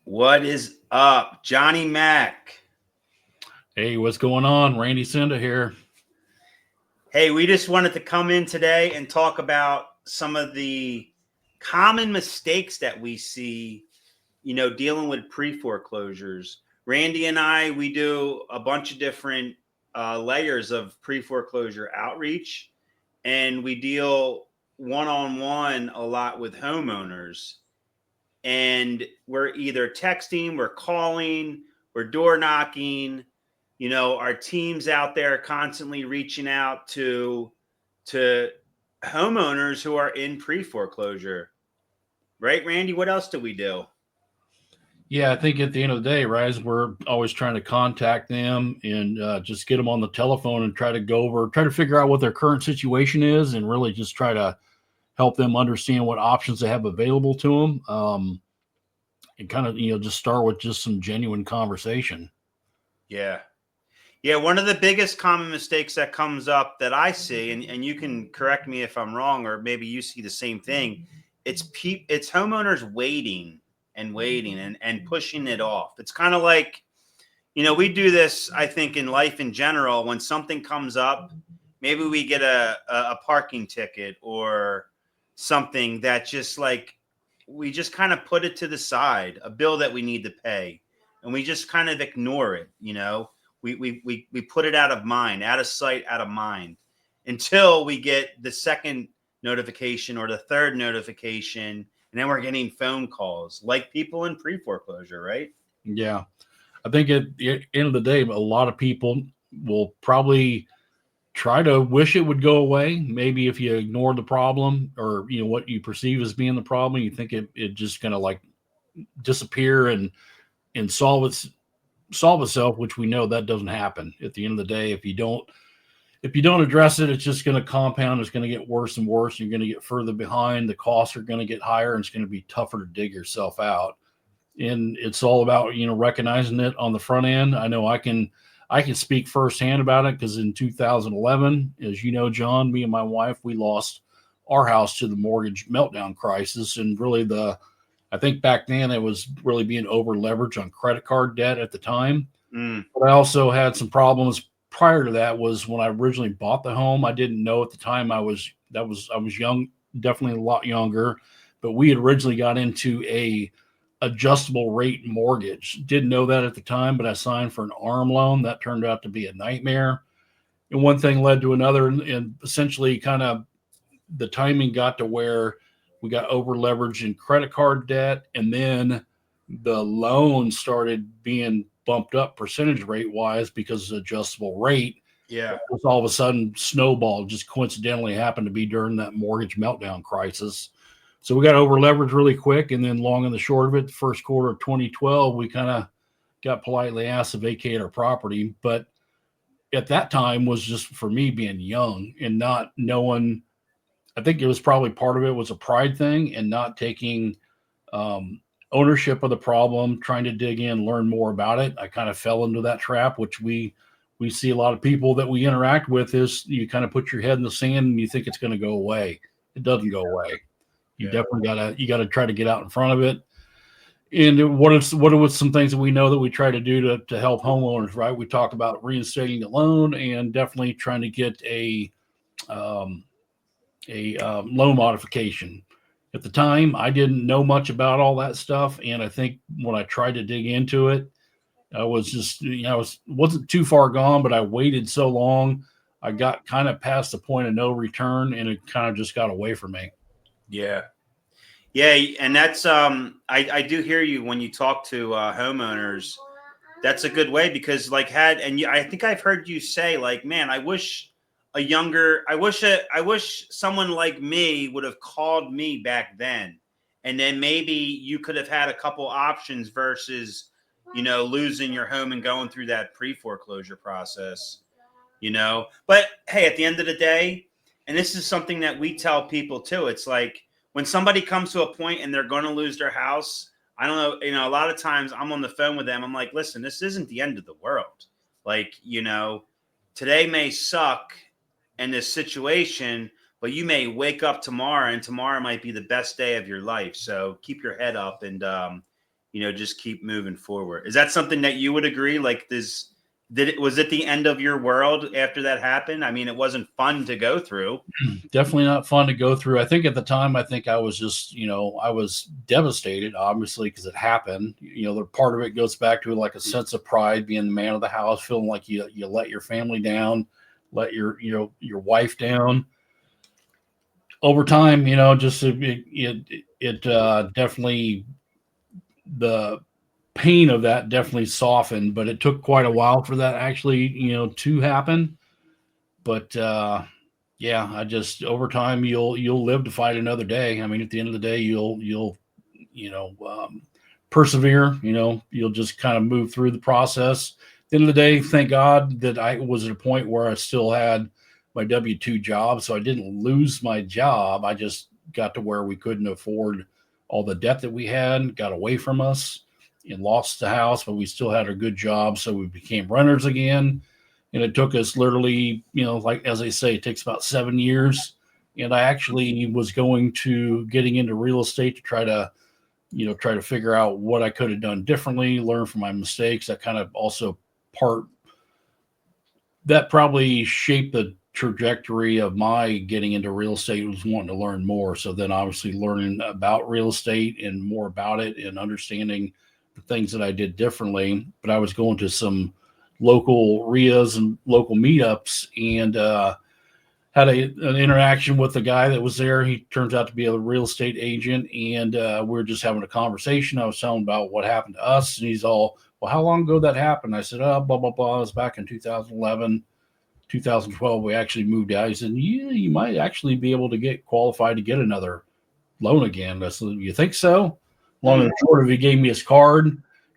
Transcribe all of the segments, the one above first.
What is up, Johnny Mac? Hey, what's going on? Randy Senda here. Hey, we just wanted to come in today and talk about some of the common mistakes that we see, dealing with pre-foreclosures. Randy and I, we do a bunch of different layers of pre-foreclosure outreach, and we deal one-on-one a lot with homeowners. And we're either texting, we're calling, we're door knocking. Our teams out there constantly reaching out to homeowners who are in pre-foreclosure. Right, Randy? What else do we do? Yeah, I think at the end of the day, right, we're always trying to contact them and just get them on the telephone and try to figure out what their current situation is and really just try to help them understand what options they have available to them. And kind of, just start with just some genuine conversation. Yeah. Yeah, one of the biggest common mistakes that comes up that I see, and you can correct me if I'm wrong, or maybe you see the same thing. It's homeowners waiting and waiting and pushing it off. It's kind of like, we do this, I think, in life in general. When something comes up, maybe we get a parking ticket or something that just like we just kind of put it to the side, a bill that we need to pay, and we just kind of ignore it. We put it out of mind, out of sight, out of mind, until we get the second notification or the third notification, and then we're getting phone calls like people in pre-foreclosure, right? Yeah. I think at the end of the day, a lot of people will probably try to wish it would go away. Maybe if you ignore the problem or what you perceive as being the problem, you think it just gonna like disappear and solve itself, which we know that doesn't happen. At the end of the day, if you don't address it, it's just going to compound. It's going to get worse and worse. You're going to get further behind. The costs are going to get higher, and it's going to be tougher to dig yourself out. And it's all about recognizing it on the front end. I know I can speak firsthand about it because in 2011, as you know, John, me and my wife, we lost our house to the mortgage meltdown crisis, and really I think back then it was really being over leveraged on credit card debt at the time. Mm, But I also had some problems prior to that. Was when I originally bought the home, I didn't know at the time I was young, definitely a lot younger, but we had originally got into a adjustable rate mortgage. Didn't know that at the time, but I signed for an ARM loan. That turned out to be a nightmare. And one thing led to another, and essentially kind of the timing got to where we got over leveraged in credit card debt, and then the loan started being bumped up percentage rate wise because of adjustable rate. yeah. It was all of a sudden snowball, just coincidentally happened to be during that mortgage meltdown crisis. So we got over leveraged really quick, and then long and the short of it, the first quarter of 2012, we kind of got politely asked to vacate our property. But at that time was just for me being young and not knowing. I think it was probably part of it was a pride thing and not taking um, ownership of the problem, trying to dig in, learn more about it. I kind of fell into that trap, which we see a lot of people that we interact with is you kind of put your head in the sand and you think it's going to go away. It doesn't go away. You Yeah. definitely you gotta try to get out in front of it. And what are some things that we know that we try to do to help homeowners, right? We talk about reinstating the loan and definitely trying to get um, a loan modification. At the time, I didn't know much about all that stuff, and I think when I tried to dig into it, I was just I wasn't too far gone, but I waited so long, I got kind of past the point of no return, and it kind of just got away from me. Yeah. Yeah, and that's I do hear you when you talk to homeowners. That's a good way because I think I've heard you say like, man, I wish someone like me would have called me back then, and then maybe you could have had a couple options versus losing your home and going through that pre-foreclosure process. But hey, at the end of the day, and this is something that we tell people too, it's like when somebody comes to a point and they're going to lose their house, I don't know, a lot of times I'm on the phone with them. I'm like, listen, this isn't the end of the world. Like, today may suck in this situation, but you may wake up tomorrow and tomorrow might be the best day of your life. So keep your head up and, just keep moving forward. Is that something that you would agree? Like was it the end of your world after that happened? I mean, it wasn't fun to go through. Definitely not fun to go through. I think at the time, I was just, I was devastated, obviously, because it happened. The part of it goes back to like a sense of pride, being the man of the house, feeling like you let your family down, let your wife down. Over time, just it definitely, the pain of that definitely softened, but it took quite a while for that actually, to happen. But yeah, I just, over time, you'll live to fight another day. I mean, at the end of the day, you'll persevere. You'll just kind of move through the process. At the end of the day, thank God that I was at a point where I still had my W-2 job, so I didn't lose my job. I just got to where we couldn't afford all the debt that we had, got away from us, and lost the house, but we still had a good job, so we became renters again. And it took us literally, like as I say, it takes about 7 years. And I actually was going to getting into real estate to try to figure out what I could have done differently, learn from my mistakes. That kind of also that probably shaped the trajectory of my getting into real estate, was wanting to learn more. So then obviously learning about real estate and more about it and understanding the things that I did differently. But I was going to some local RIAs and local meetups, and had an interaction with the guy that was there. He turns out to be a real estate agent, and we were just having a conversation. I was telling him about what happened to us, and he's all, well, how long ago that happened? I said, oh, blah, blah, blah. It was back in 2011, 2012. We actually moved out. He said, yeah, you might actually be able to get qualified to get another loan again. I said, you think so? Long and short of, he gave me his card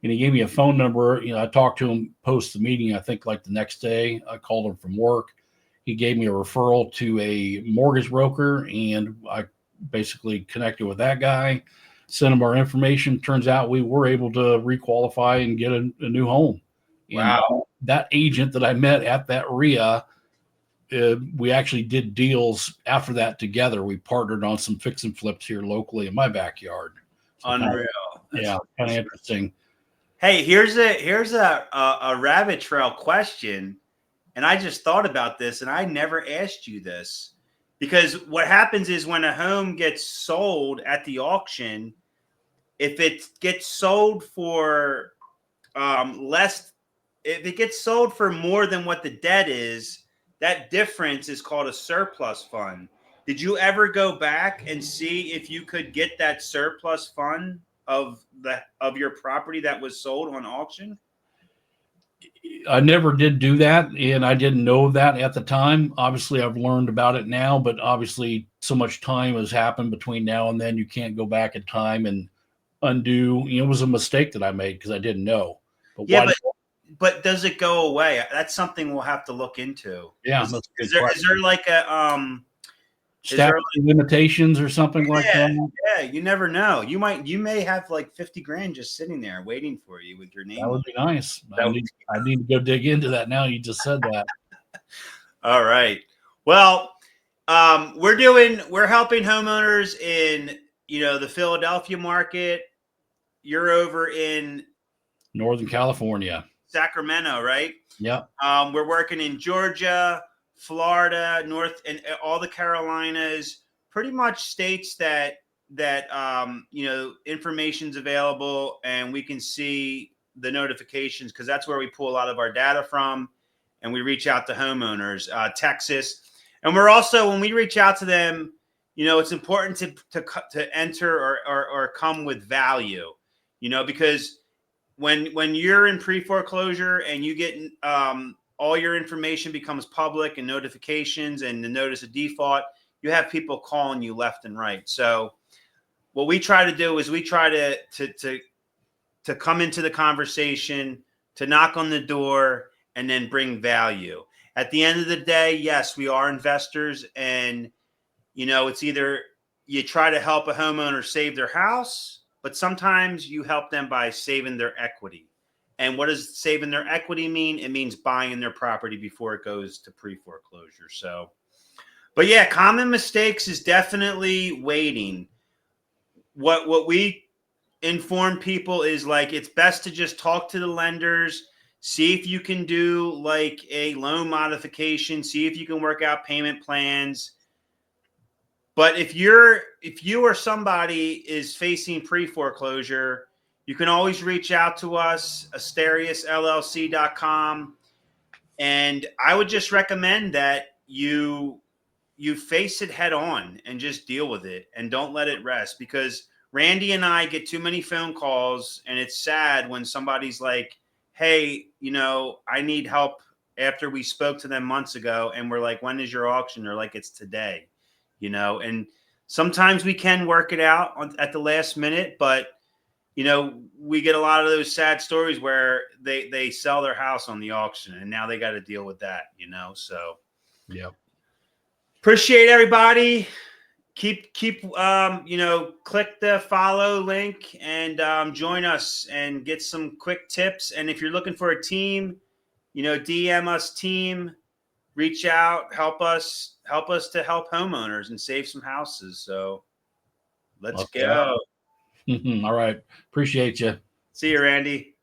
and he gave me a phone number. I talked to him post the meeting. I think like the next day I called him from work. He gave me a referral to a mortgage broker, and I basically connected with that guy, sent him our information. Turns out we were able to requalify and get a new home. Wow. And that agent that I met at that RIA, we actually did deals after that together. We partnered on some fix and flips here locally in my backyard. So Unreal. Kind of interesting. Hey, here's a rabbit trail question. And I just thought about this, and I never asked you this, because what happens is when a home gets sold at the auction, if it gets sold for less, if it gets sold for more than what the debt is, that difference is called a surplus fund. Did you ever go back and see if you could get that surplus fund of your property that was sold on auction? I never did do that, and I didn't know that at the time. Obviously, I've learned about it now, but obviously so much time has happened between now and then. You can't go back in time and undo. It was a mistake that I made because I didn't know. But yeah, but does it go away? That's something we'll have to look into. Yeah, is there like a statute of limitations or something like that? Yeah, you never know. You may have like 50 grand just sitting there waiting for you with your name. That would be nice. I need to go dig into that now. You just said that. All right. Well, we're helping homeowners in the Philadelphia market. You're over in Northern California, Sacramento, right? Yep. We're working in Georgia, Florida, North, and all the Carolinas, pretty much states that information's available and we can see the notifications, because that's where we pull a lot of our data from, and we reach out to homeowners. Texas, and we're also, when we reach out to them, it's important to enter or come with value, because when you're in pre-foreclosure and you get all your information becomes public and notifications and the notice of default, you have people calling you left and right. So what we try to do is we try to come into the conversation, to knock on the door, and then bring value. At the end of the day, yes, we are investors, and it's either you try to help a homeowner save their house, but sometimes you help them by saving their equity. And what does saving their equity mean? It means buying their property before it goes to pre-foreclosure. So, but yeah, common mistakes is definitely waiting. What we inform people is like, it's best to just talk to the lenders, see if you can do like a loan modification, see if you can work out payment plans. But if you or somebody is facing pre-foreclosure, you can always reach out to us, asteriusllc.com. And I would just recommend that you face it head on and just deal with it and don't let it rest, because Randy and I get too many phone calls, and it's sad when somebody's like, hey, I need help, after we spoke to them months ago, and we're like, when is your auction? They're like, it's today, and sometimes we can work it out at the last minute, but we get a lot of those sad stories where they sell their house on the auction and now they got to deal with that, so yeah. Appreciate everybody. Keep click the follow link and join us and get some quick tips. And if you're looking for a team, DM us team, reach out, help us to help homeowners and save some houses. So let's Okay. go. All right. Appreciate you. See you, Randy.